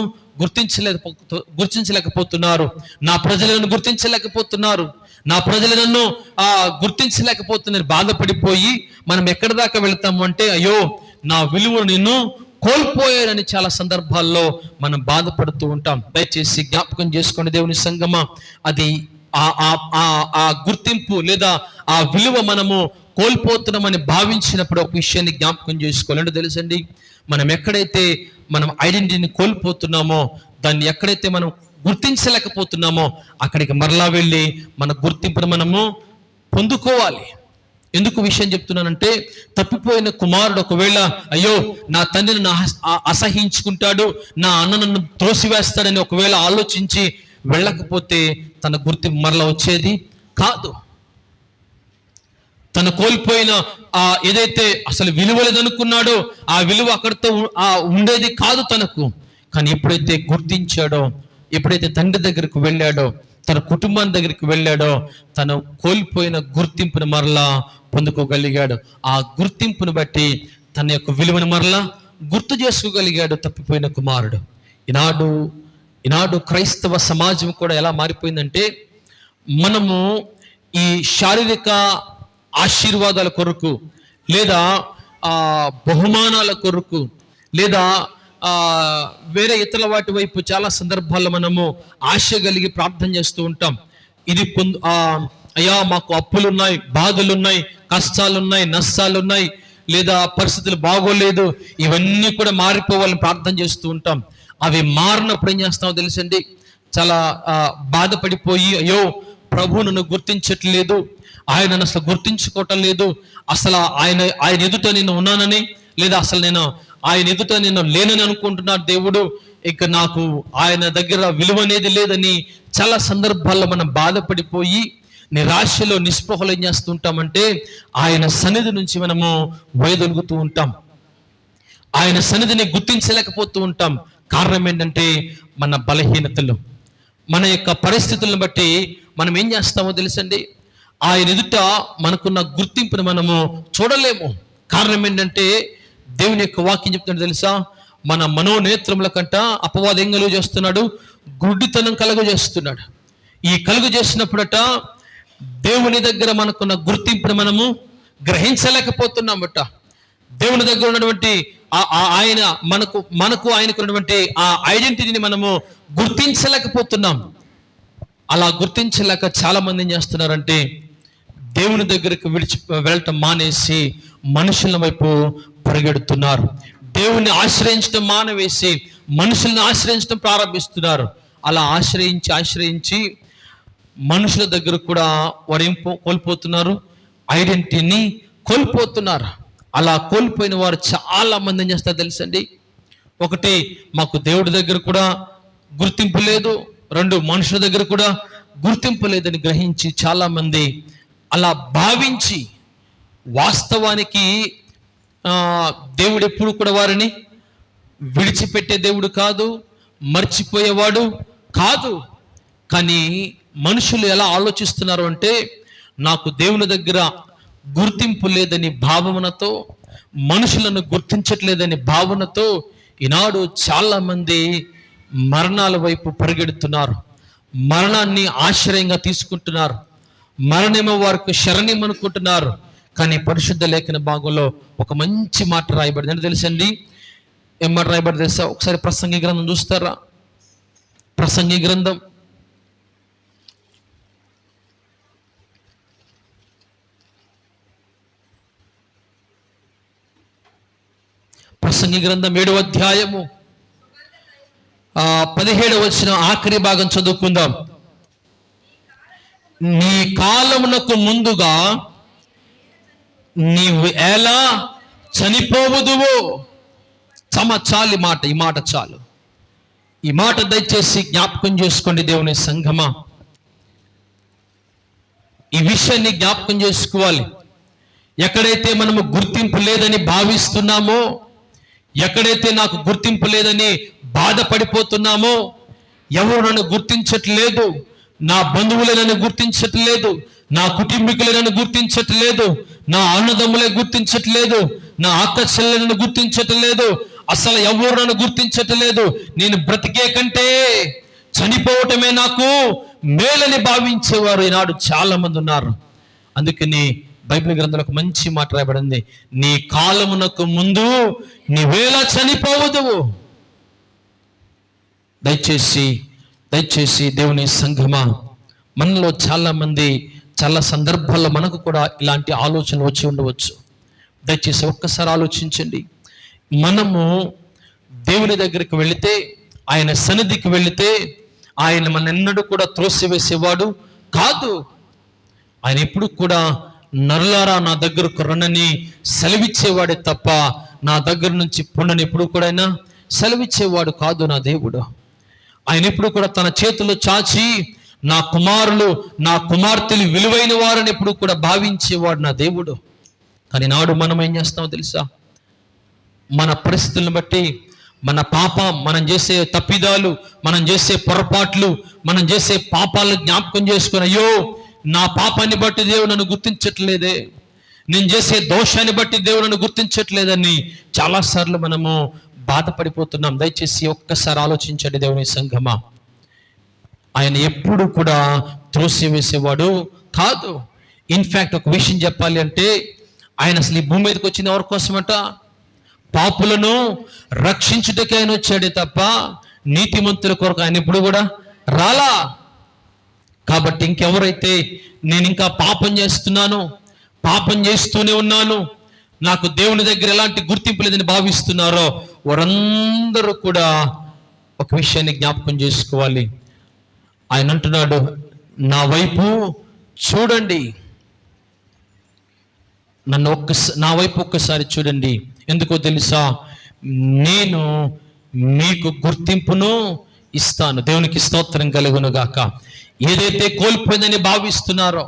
Speaker 1: గుర్తించలేకపోతున్నారు, నా ప్రజలను గుర్తించలేకపోతున్నారు, నా ప్రజలు నన్ను గుర్తించలేకపోతున్నారు. బాధపడిపోయి మనం ఎక్కడి దాకా వెళ్తాము అంటే, అయ్యో, నా విలువను నిన్ను కోల్పోయారని చాలా సందర్భాల్లో మనం బాధపడుతూ ఉంటాం. దయచేసి జ్ఞాపకం చేసుకోండి దేవుని సంగమా, అది ఆ గుర్తింపు లేదా ఆ విలువ మనము కోల్పోతున్నామని భావించినప్పుడు ఒక విషయాన్ని జ్ఞాపకం చేసుకోవాలంటే తెలుసండి, మనం ఎక్కడైతే మనం ఐడెంటిటీని కోల్పోతున్నామో, దాన్ని ఎక్కడైతే మనం గుర్తించలేకపోతున్నామో అక్కడికి మరలా వెళ్ళి మన గుర్తింపును మనము పొందుకోవాలి. ఎందుకు విషయం చెప్తున్నానంటే, తప్పిపోయిన కుమారుడు ఒకవేళ అయ్యో, నా తండ్రిని అసహించుకుంటాడు, నా అన్న నన్ను త్రోసివేస్తాడని ఒకవేళ ఆలోచించి వెళ్ళకపోతే తన గుర్తింపు మరలా వచ్చేది కాదు. తను కోల్పోయిన ఏదైతే అసలు విలువ లేదనుకున్నాడో ఆ విలువ అక్కడితో ఉండేది కాదు తనకు. కానీ ఎప్పుడైతే గుర్తించాడో, ఎప్పుడైతే తండ్రి దగ్గరకు వెళ్ళాడో, తన కుటుంబాన్ని దగ్గరికి వెళ్ళాడో, తను కోల్పోయిన గుర్తింపును మరలా పొందుకోగలిగాడు. ఆ గుర్తింపును బట్టి తన యొక్క విలువను మరలా గుర్తు చేసుకోగలిగాడు తప్పిపోయిన కుమారుడు. ఈనాడు క్రైస్తవ సమాజం కూడా ఎలా మారిపోయిందంటే, మనము ఈ శారీరక ఆశీర్వాదాల కొరకు, లేదా బహుమానాల కొరకు, లేదా వేరే ఇతర వాటి వైపు చాలా సందర్భాల్లో మనము ఆశ కలిగి ప్రార్థన చేస్తూ ఉంటాం. ఇది అయ్యా, మాకు అప్పులున్నాయి, బాధలున్నాయి, కష్టాలున్నాయి, నష్టాలున్నాయి, లేదా పరిస్థితులు బాగోలేదు, ఇవన్నీ కూడా మారిపోవాలని ప్రార్థన చేస్తూ ఉంటాం. అవి మారినప్పుడు ఏం చేస్తామో తెలుసండి, చాలా బాధపడిపోయి అయ్యో, ప్రభు నన్ను గుర్తించట్లేదు, ఆయన నన్ను అసలు గుర్తించుకోవటం లేదు, అసలు ఆయన ఎదుట నేను ఉన్నానని, లేదా అసలు నేను ఆయన ఎదుట నేను లేనని అనుకుంటున్నాడు దేవుడు, ఇక నాకు ఆయన దగ్గర విలువ అనేది లేదని చాలా సందర్భాల్లో మనం బాధపడిపోయి నిరాశలో నిస్పృహలు ఏం చేస్తూ ఉంటామంటే, ఆయన సన్నిధి నుంచి మనము వైదొలుగుతూ ఉంటాం, ఆయన సన్నిధిని గుర్తించలేకపోతూ ఉంటాం. కారణం ఏంటంటే మన బలహీనతలు, మన యొక్క పరిస్థితులను బట్టి మనం ఏం చేస్తామో తెలుసండి, ఆయన ఎదుట మనకున్న గుర్తింపును మనము చూడలేము. కారణం ఏంటంటే దేవుని యొక్క వాక్యం చెప్తున్నాడు తెలుసా, మన మనోనేత్రముల కంట అపవాదం ఏం కలుగు చేస్తున్నాడు? గుడ్డితనం కలుగు చేస్తున్నాడు. ఈ కలుగు చేసినప్పుడట దేవుని దగ్గర మనకున్న గుర్తింపును మనము గ్రహించలేకపోతున్నామట. దేవుని దగ్గర ఉన్నటువంటి ఆయన ఆయనకు ఉన్నటువంటి ఆ ఐడెంటిటీని మనము గుర్తించలేకపోతున్నాం. అలా గుర్తించలేక చాలా మంది ఏం చేస్తున్నారంటే, దేవుని దగ్గరికి వెళ్ళటం మానేసి మనుషుల వైపు పరిగెడుతున్నారు. దేవుని ఆశ్రయించడం మానవేసి మనుషుల్ని ఆశ్రయించడం ప్రారంభిస్తున్నారు. అలా ఆశ్రయించి మనుషుల దగ్గర కూడా వారు ఏం కోల్పోతున్నారు? ఐడెంటిటీని కోల్పోతున్నారు. అలా కోల్పోయిన వారు చాలా మంది ఏం చేస్తారు తెలుసండి, ఒకటి, మాకు దేవుడి దగ్గర కూడా గుర్తింపు లేదు, రెండు, మనుషుల దగ్గర కూడా గుర్తింపు లేదని గ్రహించి చాలా మంది అలా భావించి, వాస్తవానికి దేవుడు ఎప్పుడు కూడా వారిని విడిచిపెట్టే దేవుడు కాదు, మర్చిపోయేవాడు కాదు. కానీ మనుషులు ఎలా ఆలోచిస్తున్నారు అంటే, నాకు దేవుని దగ్గర గుర్తింపు లేదని భావనతో, మనుషులను గుర్తించట్లేదని భావనతో ఈనాడు చాలా మంది మరణాల వైపు పరిగెడుతున్నారు, మరణాన్ని ఆశ్రయంగా తీసుకుంటున్నారు, మరణమేమో వారికి శరణ్యం అనుకుంటున్నారు. కానీ పరిశుద్ధ లేఖన భాగంలో ఒక మంచి మాట రాయబడింది. అంటే తెలుసండి, ఏం మాట రాయబడి తెలుసా? ఒకసారి ప్రసంగి గ్రంథం చూస్తారా? ప్రసంగి గ్రంథం ప్రసంగి గ్రంథం 7వ అధ్యాయము 17వ వచనం ఆఖరి భాగం చదువుకుందాం. నీ కాలమునకు ముందుగా నీవు ఎలా చనిపోవుదువో. చాలు ఈ మాట చాలు. ఈ మాట దయచేసి జ్ఞాపకం చేసుకోండి దేవుని సంఘమా. ఈ విషయాన్ని జ్ఞాపకం చేసుకోవాలి. ఎక్కడైతే మనము గుర్తింపు లేదని భావిస్తున్నామో, ఎక్కడైతే నాకు గుర్తింపు లేదని బాధపడిపోతున్నామో, ఎవరు నన్ను గుర్తించట్లేదు, నా బంధువులే నన్ను గుర్తించట్లేదు, నా కుటుంబీకులే నన్ను గుర్తించట్లేదు, నా అన్నదమ్ములే గుర్తించట్లేదు, నా అక్క చెల్లెలను గుర్తించట్లేదు, అసలు ఎవరు నన్ను గుర్తించట్లేదు, నేను బ్రతికే కంటే చనిపోవటమే నాకు మేలని భావించేవారు ఈనాడు చాలా మంది ఉన్నారు. అందుకని బైబిల్ గ్రంథంలో ఒక మంచి మాట రాయబడింది, నీ కాలమునకు ముందు నీవేలా చనిపోవదువు. దయచేసి దేవుని సంఘమా, మనలో చాలా మంది చాలా సందర్భాల్లో మనకు కూడా ఇలాంటి ఆలోచనలు వచ్చి ఉండవచ్చు. దయచేసి ఒక్కసారి ఆలోచించండి. మనము దేవుని దగ్గరికి వెళితే, ఆయన సన్నిధికి వెళితే, ఆయన మనెన్నడూ కూడా త్రోసివేసేవాడు కాదు. ఆయన ఎప్పుడు కూడా నరులారా నా దగ్గరకు రండని సెలవిచ్చేవాడే తప్ప నా దగ్గర నుంచి పొండని ఎప్పుడు కూడా ఆయన సెలవిచ్చేవాడు కాదు నా దేవుడు. ఆయన ఎప్పుడు కూడా తన చేతులు చాచి నా కుమారులు నా కుమార్తెలు విలువైన వారని ఎప్పుడు కూడా భావించేవాడు నా దేవుడు. కానీ నాడు మనం ఏం చేస్తామో తెలుసా? మన పరిస్థితులను బట్టి, మన పాపం, మనం చేసే తప్పిదాలు, మనం చేసే పొరపాట్లు, మనం చేసే పాపాలను జ్ఞాపకం చేసుకుని, అయ్యో నా పాపాన్ని బట్టి దేవుడు నన్ను గుర్తించట్లేదే, నేను చేసే దోషాన్ని బట్టి దేవుడు నన్ను గుర్తించట్లేదని చాలాసార్లు మనము బాధపడిపోతున్నాం. దయచేసి ఒక్కసారి ఆలోచించండి దేవుని సంఘమా. ఆయన ఎప్పుడు కూడా త్రోసివేసేవాడు కాదు. ఇన్ఫ్యాక్ట్ ఒక విషయం చెప్పాలి అంటే, ఆయన అసలు ఈ భూమి మీదకి వచ్చింది ఎవరి కోసమట? పాపులను రక్షించుటకే ఆయన వచ్చాడే తప్ప నీతిమంతుల కొరకు ఆయన ఎప్పుడు కూడా రాలా. కాబట్టి ఇంకెవరైతే నేను ఇంకా పాపం చేస్తున్నాను, పాపం చేస్తూనే ఉన్నాను, నాకు దేవుని దగ్గర ఎలాంటి గుర్తింపు లేదని భావిస్తున్నారో వారందరూ కూడా ఒక విషయాన్ని జ్ఞాపకం చేసుకోవాలి. ఆయన అంటున్నాడు, నా వైపు చూడండి, నా వైపు ఒక్కసారి చూడండి. ఎందుకో తెలుసా? నేను మీకు గుర్తింపును ఇస్తాను. దేవునికి స్తోత్రం కలుగును గాక. ఏదైతే కోల్పోయిందని భావిస్తున్నారో,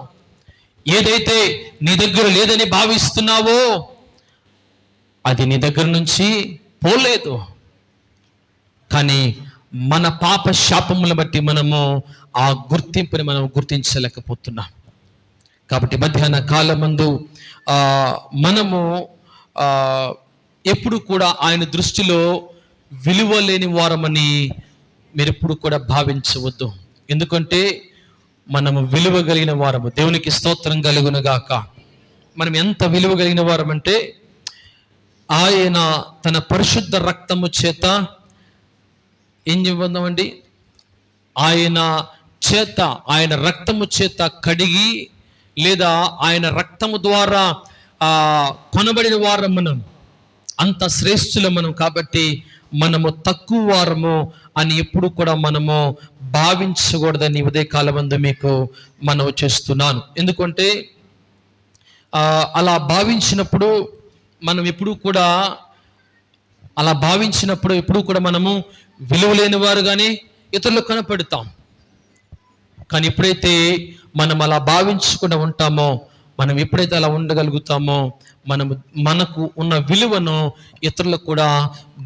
Speaker 1: ఏదైతే నీ దగ్గర లేదని భావిస్తున్నావో, అది నీ దగ్గర నుంచి పోలేదు. కానీ మన పాప శాపములను బట్టి మనము ఆ గుర్తింపుని మనం గుర్తించలేకపోతున్నాం. కాబట్టి మధ్యాహ్న కాలమందు మనము ఎప్పుడు కూడా ఆయన దృష్టిలో విలువ లేని వారమని మీరు ఎప్పుడు కూడా భావించవద్దు. ఎందుకంటే మనము విలువ కలిగిన వారము. దేవునికి స్తోత్రం కలుగును గాక. మనం ఎంత విలువ కలిగిన వారమంటే, ఆయన తన పరిశుద్ధ రక్తము చేత ఏం చెబుదామండి, ఆయన రక్తము చేత కడిగి, లేదా ఆయన రక్తము ద్వారా కొనబడిన వారం మనం. అంత శ్రేష్ఠులు మనం. కాబట్టి మనము తక్కువ వారము అని ఎప్పుడు కూడా మనము భావించకూడదని ఉదయకాలమందు మీకు మనవి చేస్తున్నాను. ఎందుకంటే అలా భావించినప్పుడు మనం ఎప్పుడు కూడా మనము విలువ లేని వారుగానే ఇతరులకు కనపడతాం. కానీ ఎప్పుడైతే మనం అలా భావించకుండా ఉంటామో, మనం ఎప్పుడైతే అలా ఉండగలుగుతామో, మనకు ఉన్న విలువను ఇతరులకు కూడా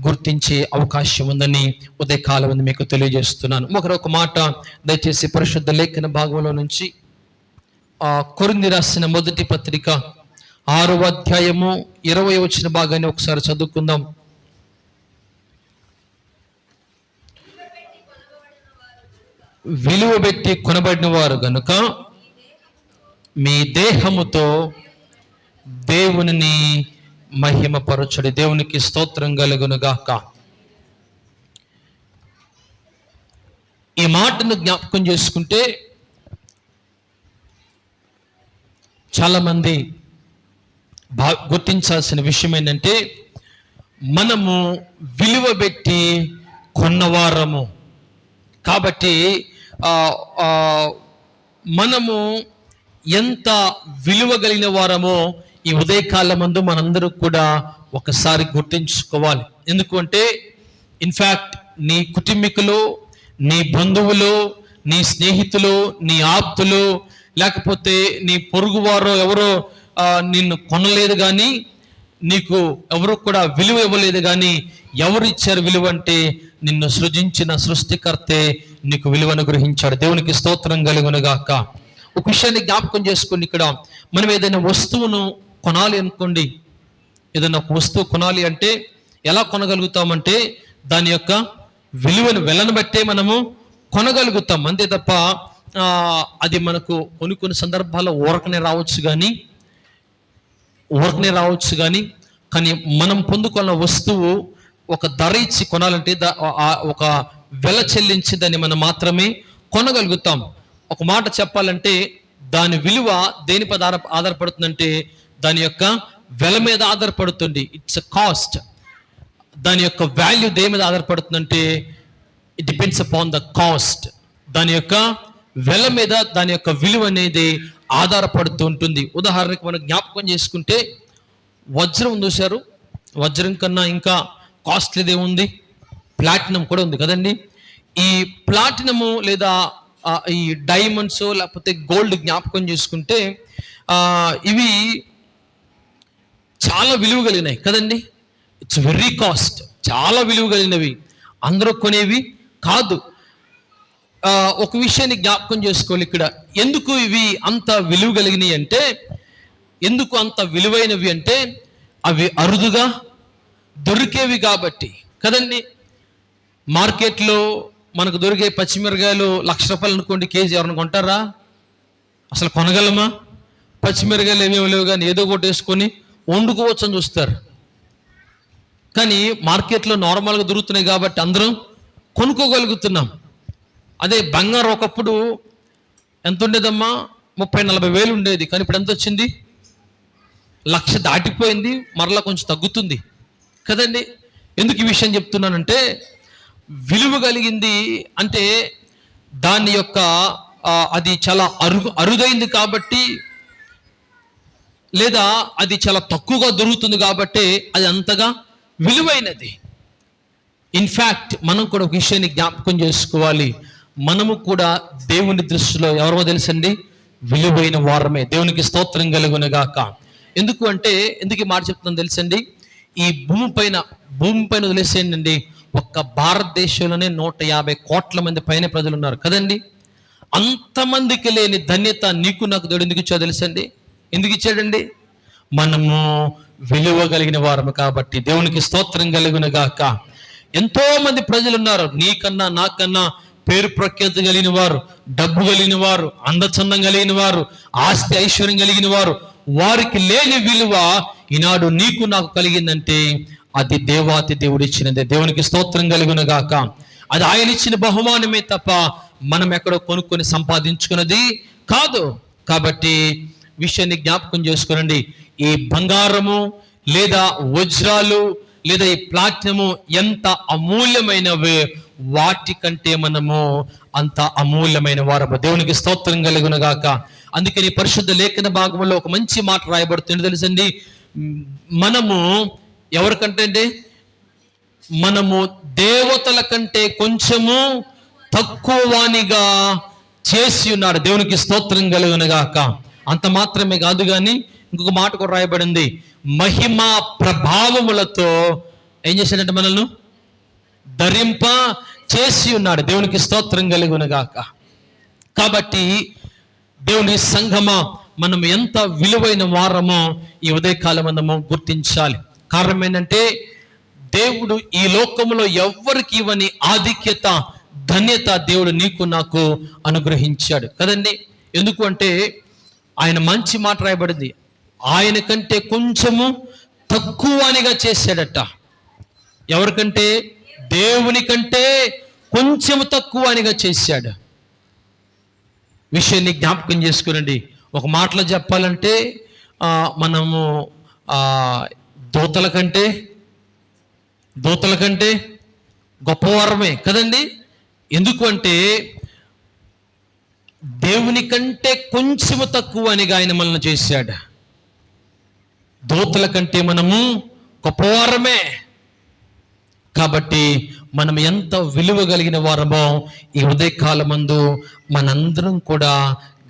Speaker 1: గుర్తించే అవకాశం ఉందని ఉదయకాలం ఉంది మీకు తెలియజేస్తున్నాను. ఒక మాట దయచేసి పరిశుద్ధ లేఖన భాగంలో నుంచి కొరింథీ రాసిన మొదటి పత్రిక 6వ అధ్యాయము 20వ వచన భాగాన్ని ఒకసారి చదువుకుందాం. విలువ పెట్టి కొనబడిన వారు గనుక మీ దేహముతో దేవునిని మహిమపరచుడి. దేవునికి స్తోత్రం కలుగును గాక. ఈ మాటను జ్ఞాపకం చేసుకుంటే చాలా మంది గుర్తించాల్సిన విషయం ఏంటంటే, మనము విలువ పెట్టి కొన్నవారము. కాబట్టి మనము ఎంత విలువ కలిగిన వారమో ఈ ఉదయకాలం మందు మనందరూ కూడా ఒకసారి గుర్తించుకోవాలి. ఎందుకంటే ఇన్ఫ్యాక్ట్ నీ కుటుంబీకులు, నీ బంధువులు, నీ స్నేహితులు, నీ ఆప్తులు, లేకపోతే నీ పొరుగువారో ఎవరో నిన్ను కొనలేదు కానీ, నీకు ఎవరు కూడా విలువ ఇవ్వలేదు కానీ ఎవరు ఇచ్చారు విలువ అంటే నిన్ను సృజించిన సృష్టికర్తే నీకు విలువను గ్రహించాడు. దేవునికి స్తోత్రం కలుగునుగాక. ఒక విషయాన్ని జ్ఞాపకం చేసుకోండి. ఇక్కడ మనం ఏదైనా వస్తువును కొనాలి అనుకోండి, ఏదైనా ఒక వస్తువు కొనాలి అంటే ఎలా కొనగలుగుతామంటే దాని యొక్క విలువను వెలను బట్టే మనము కొనగలుగుతాం. అంతే తప్ప అది మనకు కొన్ని సందర్భాల్లో ఊరకనే రావచ్చు కానీ మనం పొందుకున్న వస్తువు ఒక ధర ఇచ్చి కొనాలంటే ఒక వెల చెల్లించి దాన్ని మనం మాత్రమే కొనగలుగుతాం. ఒక మాట చెప్పాలంటే దాని విలువ దేనిపై ఆధారపడుతుందంటే దాని యొక్క వెల మీద ఆధారపడుతుంది. It's a cost. దాని యొక్క వాల్యూ దేని మీద ఆధారపడుతుందంటే it depends upon the cost. దాని యొక్క వెల మీద దాని యొక్క విలువ అనేది ఆధారపడుతూ ఉంటుంది. ఉదాహరణకు మనం జ్ఞాపకం చేసుకుంటే వజ్రం చూశారు, వజ్రం కన్నా ఇంకా కాస్ట్లీది ఏముంది? ప్లాటినం కూడా ఉంది కదండి. ఈ ప్లాటినము లేదా ఈ డైమండ్స్ లేకపోతే గోల్డ్ జ్ఞాపకం చేసుకుంటే ఇవి చాలా విలువ కలిగినాయి కదండి. ఇట్స్ వెరీ కాస్ట్, చాలా విలువ కలిగినవి, అందరూ కొనేవి కాదు. ఒక విషయాన్ని జ్ఞాపకం చేసుకోవాలి ఇక్కడ. ఎందుకు ఇవి అంత విలువ కలిగినవి అంటే, ఎందుకు అంత విలువైనవి అంటే అవి అరుదుగా దొరికేవి కాబట్టి కదండి. మార్కెట్లో మనకు దొరికే పచ్చిమిరకాయలు 1,00,000 రూపాయలు అనుకోండి కేజీ. ఎవరిని కొంటారా? అసలు కొనగలమా? పచ్చిమిరకాయలు ఏమేమి లేవు కానీ ఏదో ఒకటి వేసుకొని వండుకోవచ్చు అని చూస్తారు. కానీ మార్కెట్లో నార్మల్గా దొరుకుతున్నాయి కాబట్టి అందరం కొనుక్కోగలుగుతున్నాం. అదే బంగారం ఒకప్పుడు ఎంత ఉండేదమ్మా? 30-40 వేలు ఉండేది. కానీ ఇప్పుడు ఎంత వచ్చింది? 1,00,000 దాటిపోయింది. మరలా కొంచెం తగ్గుతుంది కదండి. ఎందుకు ఈ విషయం చెప్తున్నానంటే, విలువ కలిగింది అంటే దాని యొక్క అది చాలా అరుదైంది కాబట్టి, లేదా అది చాలా తక్కువగా దొరుకుతుంది కాబట్టి అది అంతగా విలువైనది. ఇన్ఫ్యాక్ట్ మనం కూడా ఒక విషయాన్ని జ్ఞాపకం చేసుకోవాలి. మనము కూడా దేవుని దృష్టిలో ఎవరో తెలుసండి, విలువైన వారమే. దేవునికి స్తోత్రం కలుగునుగాక. ఎందుకు ఈ మాట చెప్తున్నాను తెలుసండి. ఈ భూమిపైన వదిలేసేయండి, ఒక్క భారతదేశంలోనే 150 కోట్ల మంది పైన ప్రజలు ఉన్నారు కదండి. అంతమందికి లేని ధన్యత నీకు నాకు దేవుడు ఎందుకు ఇచ్చాడో తెలుసండి. ఎందుకు ఇచ్చాడండి? మనము విలువ కలిగిన వారము కాబట్టి. దేవునికి స్తోత్రం కలుగునుగాక. ఎంతో మంది ప్రజలు ఉన్నారు, నీకన్నా నాకన్నా పేరు ప్రఖ్యాతి కలిగిన వారు, డబ్బు కలిగిన వారు, అందచందం కలిగిన వారు, ఆస్తి ఐశ్వర్యం కలిగిన వారు. వారికి లేని విలువ ఈనాడు నీకు నాకు కలిగిందంటే అది దేవాతి దేవుడు ఇచ్చినదే. దేవునికి స్తోత్రం కలుగునుగాక. అది ఆయన ఇచ్చిన బహుమానమే తప్ప మనం ఎక్కడో కొనుక్కొని సంపాదించుకున్నది కాదు. కాబట్టి విషయాన్ని జ్ఞాపకం చేసుకోనండి. ఈ బంగారము లేదా వజ్రాలు లేదా ఈ ప్లాటినము ఎంత అమూల్యమైనవే, వాటికంటే మనము అంత అమూల్యమైన వారము. దేవునికి స్తోత్రం కలుగునుగాక. అందుకని పరిశుద్ధ లేఖన భాగంలో ఒక మంచి మాట రాయబడుతుంది తెలుసండి. మనము ఎవరికంటే అండి, మనము దేవతల కంటే కొంచెము తక్కువ వానిగా చేసి ఉన్నాడు. దేవునికి స్తోత్రం కలుగునుగాక. అంత మాత్రమే కాదు కానీ ఇంకొక మాట కూడా రాయబడింది, మహిమ ప్రభావములతో ఏం చేశాడంటే మనల్ని ధరింప చేసి ఉన్నాడు. దేవునికి స్తోత్రం కలుగునుగాక. కాబట్టి దేవుని సంఘమా, మనం ఎంత విలువైన వారమో ఈ ఉదయకాలం మనము గుర్తించాలి. కారణం ఏంటంటే, దేవుడు ఈ లోకంలో ఎవ్వరికి ఇవ్వని ఆధిక్యత, ధన్యత దేవుడు నీకు నాకు అనుగ్రహించాడు కదండి. ఎందుకు అంటే ఆయన మంచి మాట రాయబడింది, ఆయన కంటే కొంచెము తక్కువనిగా చేశాడట. ఎవరికంటే? దేవుని కంటే కొంచెము తక్కువనిగా చేశాడు. విషయాన్ని జ్ఞాపకం చేసుకునండి. ఒక మాటలో చెప్పాలంటే మనము దూతల కంటే గొప్పవారమే కదండి. ఎందుకు అంటే దేవుని కంటే కొంచెము తక్కువ అనిగా ఆయన మనల్ని చేశాడు. దూతల కంటే మనము గొప్పవారమే. కాబట్టి మనం ఎంత విలువ కలిగిన వారమో ఈ ఉదయకాలమందు మనందరం కూడా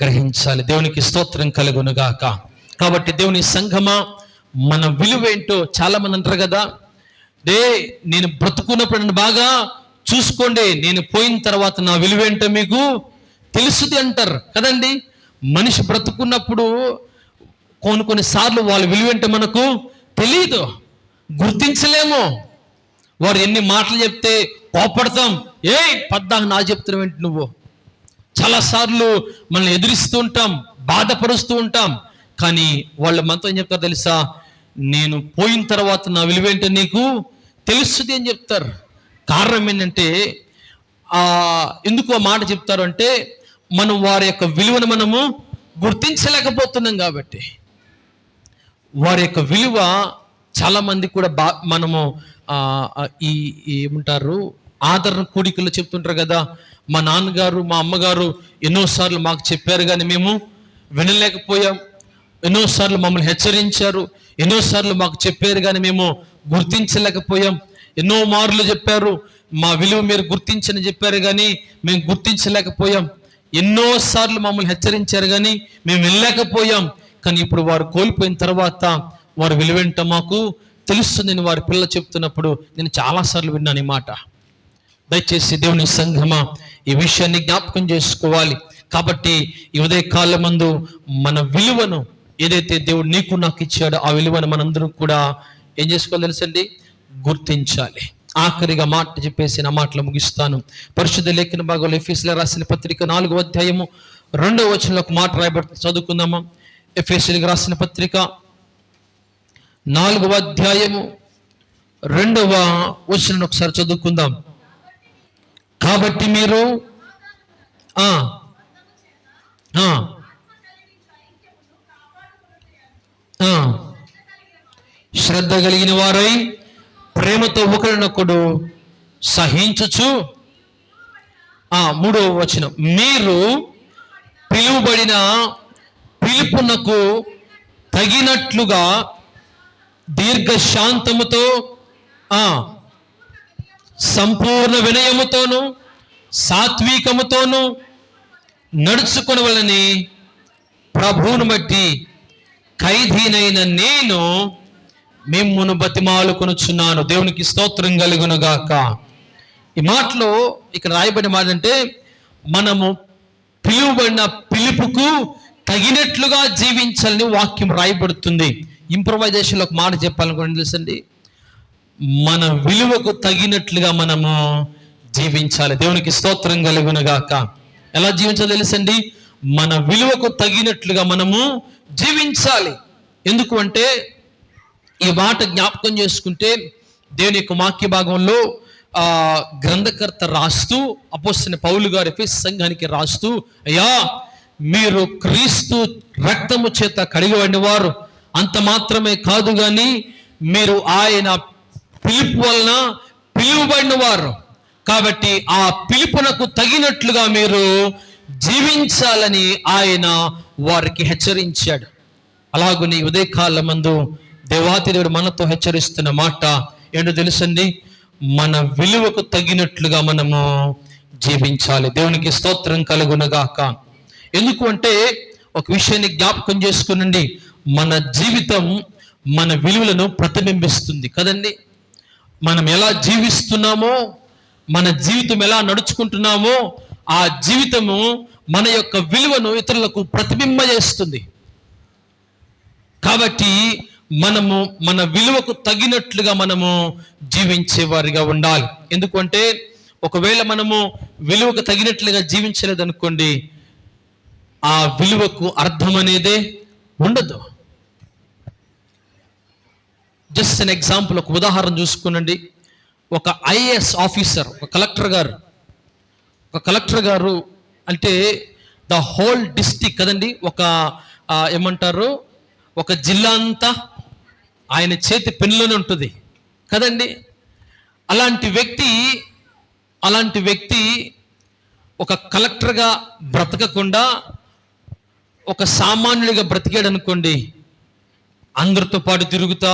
Speaker 1: గ్రహించాలి. దేవునికి స్తోత్రం కలుగునుగాక. కాబట్టి దేవుని సంఘమా, మన విలువ ఏంటో చాలా మంది అంటారు కదా, నేను బ్రతుకున్నప్పుడు నన్ను బాగా చూసుకోండి, నేను పోయిన తర్వాత నా విలువ ఏంటో మీకు తెలుసుది అంటారు కదండి. మనిషి బ్రతుకున్నప్పుడు కొన్నిసార్లు వాళ్ళ విలువ ఏంటో మనకు తెలియదు, గుర్తించలేము. వారు ఎన్ని మాటలు చెప్తే కోపడతాం, పద్దాక నా చెప్తున్నావు ఏంటి నువ్వు. చాలాసార్లు మనల్ని ఎదురిస్తూ ఉంటాం, బాధపరుస్తూ ఉంటాం. కానీ వాళ్ళు మనతో ఏం చెప్తారు తెలుసా, నేను పోయిన తర్వాత నా విలువేంటో నీకు తెలుస్తుంది అని చెప్తారు. కారణం ఏంటంటే ఎందుకు ఆ మాట చెప్తారు అంటే, మనం వారి యొక్క విలువను మనము గుర్తించలేకపోతున్నాం కాబట్టి. వారి యొక్క విలువ చాలా మంది కూడా మనము ఈ ఏమంటారు ఆదరణ కూడికలు చెప్తుంటారు కదా, మా నాన్నగారు మా అమ్మగారు ఎన్నోసార్లు మాకు చెప్పారు కానీ మేము వినలేకపోయాం, ఎన్నోసార్లు మమ్మల్ని హెచ్చరించారు, ఎన్నోసార్లు మాకు చెప్పారు కానీ మేము గుర్తించలేకపోయాం, ఎన్నో మార్లు చెప్పారు మా విలువ మీరు గుర్తించని చెప్పారు కానీ మేము గుర్తించలేకపోయాం, ఎన్నోసార్లు మమ్మల్ని హెచ్చరించారు కానీ మేము వెళ్ళలేకపోయాం. కానీ ఇప్పుడు వారు కోల్పోయిన తర్వాత వారి విలువేంటో మాకు తెలుస్తుంది అని వారి పిల్లలు చెప్తున్నప్పుడు నేను చాలాసార్లు విన్నాను ఈ మాట. దయచేసి దేవుని సంఘమా, ఈ విషయాన్ని జ్ఞాపకం చేసుకోవాలి. కాబట్టి ఈ ఉదయకాలమందు మన విలువను ఏదైతే దేవుడు నీకు నాకు ఇచ్చాడో ఆ విలువను మనందరం కూడా ఏం చేసుకోవాలి తెలుసండి, గుర్తించాలి. ఆఖరిగా మాట చెప్పేసి నా మాటలు ముగిస్తాను. పరిశుద్ధ లేఖన భాగంలో ఎఫెసీయులకు రాసిన పత్రిక 4వ అధ్యాయము 2వ వచనంలో ఒక మాట రాయబడుతుంది, చదువుకుందామా. ఎఫెసీయులకు రాసిన పత్రిక 4వ అధ్యాయము 2వ వచనం ఒకసారి చదువుకుందాం. కాబట్టి మీరు శ్రద్ధ కలిగిన వారై ప్రేమతో ఒకరినొకడు సహించుచు, 3వ వచనం, మీరు పిలువబడిన పిలుపునకు తగినట్లుగా దీర్ఘశాంతముతో సంపూర్ణ వినయముతోను సాత్వికముతోను నడుచుకొనవలని ప్రభువును బట్టి ఖైదీనైన నేను మిమ్మును బతిమాలుకొనుచున్నాను. దేవునికి స్తోత్రం కలుగునుగాక. ఈ మాటలో ఇక్కడ రాయబడిన మాట అంటే, మనము పిలువబడిన పిలుపుకు తగినట్లుగా జీవించాలని వాక్యం రాయబడుతుంది. ఇంప్రవైజేషన్లో ఒక మాట చెప్పాలనుకోండి తెలుసండి, మన విలువకు తగినట్లుగా మనము జీవించాలి. దేవునికి స్తోత్రం కలుగునుగాక. ఎలా జీవించాలో తెలుసండి, మన విలువకు తగినట్లుగా మనము జీవించాలి. ఎందుకు అంటే ఈ మాట జ్ఞాపకం చేసుకుంటే దేవుని యొక్క వాక్య భాగంలో గ్రంథకర్త రాస్తూ, అపోస్తలుడైన పౌలు గారు ఎఫెసు సంఘానికి రాస్తూ, అయ్యా మీరు క్రీస్తు రక్తము చేత కడిగబడిన వారు, అంత మాత్రమే కాదు కానీ మీరు ఆయన పిలుపు వలన పిలువబడిన వారు, కాబట్టి ఆ పిలుపునకు తగినట్లుగా మీరు జీవించాలని ఆయన వారికి హెచ్చరించాడు. అలాగని ఉదయకాలమందు దేవాతి దేవుడు మనతో హెచ్చరిస్తున్న మాట ఏంటో తెలుసండి, మన విలువకు తగినట్లుగా మనము జీవించాలి. దేవునికి స్తోత్రం కలుగునుగాక. ఎందుకు అంటే ఒక విషయాన్ని జ్ఞాపకం చేసుకునండి, మన జీవితం మన విలువలను ప్రతిబింబిస్తుంది కదండి. మనం ఎలా జీవిస్తున్నామో, మన జీవితం ఎలా నడుచుకుంటున్నామో ఆ జీవితము మన యొక్క విలువను ఇతరులకు ప్రతిబింబజేస్తుంది. కాబట్టి మనము మన విలువకు తగినట్లుగా మనము జీవించే వారిగా ఉండాలి. ఎందుకంటే ఒకవేళ మనము విలువకు తగినట్లుగా జీవించలేదనుకోండి, ఆ విలువకు అర్థం అనేదే ఉండదు. జస్ట్ అన్ ఎగ్జాంపుల్, ఒక ఉదాహరణ చూసుకునండి. ఒక ఐఏఎస్ ఆఫీసర్, ఒక కలెక్టర్ గారు అంటే ద హోల్ డిస్ట్రిక్ట్ కదండి, ఒక ఏమంటారు, ఒక జిల్లా అంతా ఆయన చేతి పెన్నులోనే ఉంటుంది కదండి. అలాంటి వ్యక్తి ఒక కలెక్టర్గా బ్రతకకుండా ఒక సామాన్యుడిగా బ్రతికాడు అనుకోండి, అందరితో పాటు తిరుగుతా